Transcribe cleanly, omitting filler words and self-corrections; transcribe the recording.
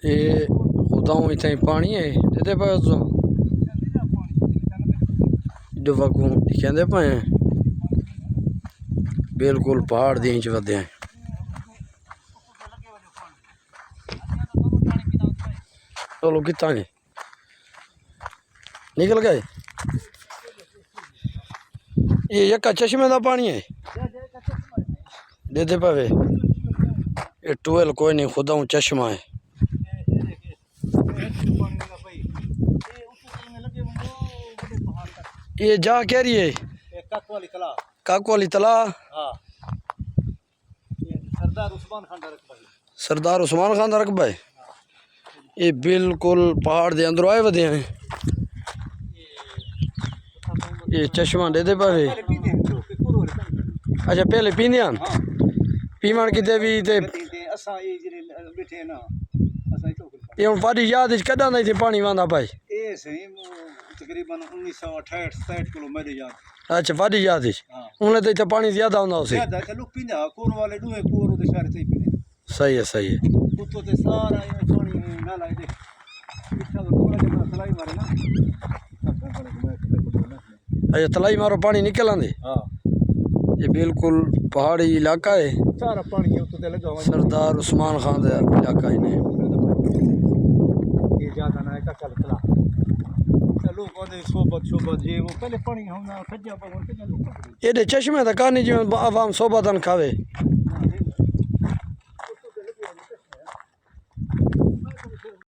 ये खुदाऊं इतना पानी है देते पे डुबकू कहते पे बिल्कुल पहाड़ दी इंच वधे हैं। चलो कितना है निकल गए। ये यका चश्मे का पानी है देते पवे ये टूवेल कोई नहीं खुदाऊं चश्मा है। ये जा कह रही है काकू वाली तला सरदार उस्मान खान का रकबा है। ये बिल्कुल पहाड़ के अंदर आए वधे हैं। ये चश्मा दे दे पावे अच्छा पहले पींदे हैं पीवन किते भी ते ये हुण पाड़ी याद कदा नहीं थी पानी वांदा पाए तकरीबन 1968-67 किलो मेरी याद। अच्छा वादी याद है उन्हें तो इतना पानी ज्यादा होता उसे ज्यादा चलो पींदा कोर वाले दुए कोर दे सारे ते पींदे। सही है उतो ते सारा ये पानी ना लाई दे इतना तो थोड़ा जरा तलाई मारे ना अच्छा तलाई मारो पानी निकल आंदे। हां ये बिल्कुल पहाड़ी इलाका है सारा पानी उतो ते लगा हुआ सरदार उस्मान खान का इलाका है। ये ज्यादा ना है का चल तला चलो कोदे सोबत ये वो पहले पानी हम ना खजा पर के चलो ये चश्मे का कहानी जिवें आवाम सोबतन खावे